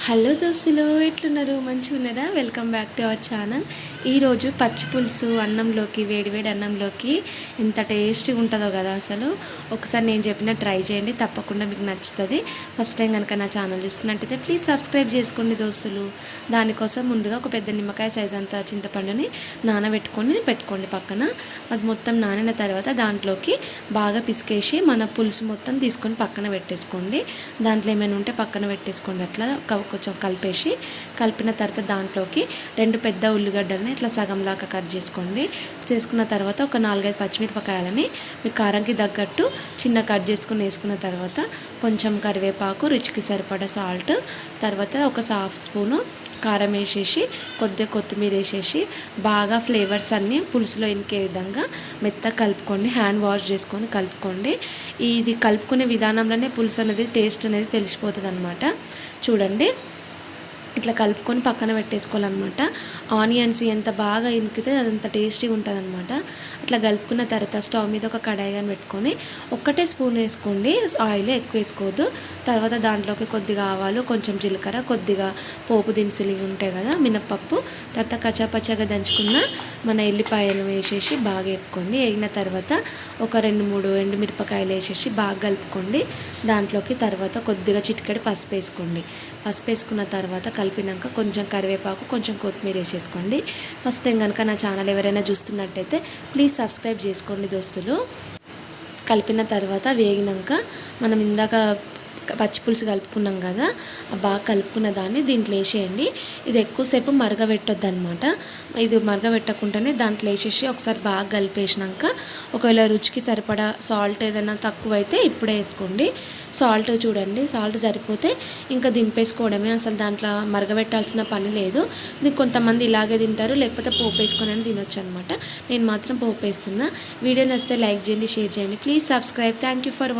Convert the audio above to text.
Hello దోస్తులు, ఎట్లున్నారు? మంచిగా ఉన్నారా? Welcome back to our channel. ఈరోజు పచ్చి పులుసు అన్నంలోకి, వేడివేడి అన్నంలోకి ఎంత టేస్టీగా ఉంటుందో కదా. అసలు ఒకసారి నేను చెప్పిన ట్రై చేయండి, తప్పకుండా మీకు నచ్చుతుంది. ఫస్ట్ టైం కనుక నా ఛానల్ చూస్తున్నట్టయితే ప్లీజ్ సబ్స్క్రైబ్ చేసుకోండి దోస్తులు. దానికోసం ముందుగా ఒక పెద్ద నిమ్మకాయ సైజ్ అంత చింతపండుని పెట్టుకోండి పక్కన. అది మొత్తం నానిన తర్వాత దాంట్లోకి బాగా పిసికేసి మన పులుసు మొత్తం తీసుకొని పక్కన పెట్టేసుకోండి. దాంట్లో ఏమైనా ఉంటే పక్కన పెట్టేసుకోండి. అట్లా కొంచెం కలిపిన తర్వాత దాంట్లోకి 2 పెద్ద ఉల్లిగడ్డలని ఇట్లా సగంలాగా కట్ చేసుకున్న తర్వాత ఒక 4-5 పచ్చిమిరపకాయలని మీ కారంకి తగ్గట్టు చిన్న కట్ చేసుకుని వేసుకున్న తర్వాత కొంచెం కరివేపాకు, రుచికి సరిపడా సాల్ట్, తర్వాత ఒక హాఫ్ స్పూను కారం వేసేసి కొద్దిగా కొత్తిమీర వేసేసి బాగా ఫ్లేవర్స్ అన్నీ పులుసులో ఇంకే విధంగా మెత్తగా కలుపుకోండి. హ్యాండ్ వాష్ చేసుకొని కలుపుకోండి. ఇది కలుపుకునే విధానంలోనే పులుసు అనేది టేస్ట్ అనేది తెలిసిపోతుంది అన్నమాట. చూడండి, ఇట్లా కలుపుకొని పక్కన పెట్టేసుకోవాలన్నమాట. ఆనియన్స్ ఎంత బాగా ఇంకితే అదంత టేస్టీగా ఉంటుంది అనమాట. అట్లా కలుపుకున్న తర్వాత స్టవ్ మీద ఒక కడాయి కానీ పెట్టుకొని ఒక్కటే స్పూన్ వేసుకోండి, ఆయిల్ ఎక్కువ వేసుకోవద్దు. తర్వాత దాంట్లోకి కొద్దిగా ఆవాలు, కొంచెం జీలకర్ర, కొద్దిగా పోపు దినుసులు ఇవి ఉంటాయి కదా, మినప్పప్పు, తర్వాత కచ్చాపచ్చాగా దంచుకున్న మన ఎల్లిపాయలు వేసేసి బాగా వేపుకోండి. వేగిన తర్వాత ఒక 2-3 ఎండుమిరపకాయలు వేసేసి బాగా కలుపుకోండి. దాంట్లోకి తర్వాత కొద్దిగా చిటికెడు పసుపు వేసుకోండి. పసుపు వేసుకున్న తర్వాత కలిపినాక కొంచెం కరివేపాకు, కొంచెం కొత్తిమీర వేసేసుకోండి. ఫస్ట్ టైం కనుక నా ఛానల్ ఎవరైనా చూస్తున్నట్టయితే ప్లీజ్ సబ్స్క్రైబ్ చేసుకోండి దోస్తులు. కలిపిన తర్వాత వేగినాక మనం ఇందాక పచ్చిపులుసు కలుపుకున్నాం కదా, బాగా కలుపుకున్న దాన్ని దీంట్లో వేసేయండి. ఇది ఎక్కువసేపు మరగబెట్టొద్దు అనమాట. ఇది మరగబెట్టకుండానే దాంట్లో వేసేసి ఒకసారి బాగా కలిపేసినాక ఒకవేళ రుచికి సరిపడా సాల్ట్ ఏదైనా తక్కువైతే ఇప్పుడే వేసుకోండి. సాల్ట్ చూడండి, సాల్ట్ సరిపోతే ఇంకా దింపేసుకోవడమే. అసలు దాంట్లో మరగబెట్టాల్సిన పని లేదు. ఇది కొంతమంది ఇలాగే తింటారు, లేకపోతే పోపు వేసుకొని తినొచ్చు అనమాట. నేను మాత్రం పోపు వేస్తున్నా. వీడియో నచ్చితే లైక్ చేయండి, షేర్ చేయండి. Please subscribe. Thank you for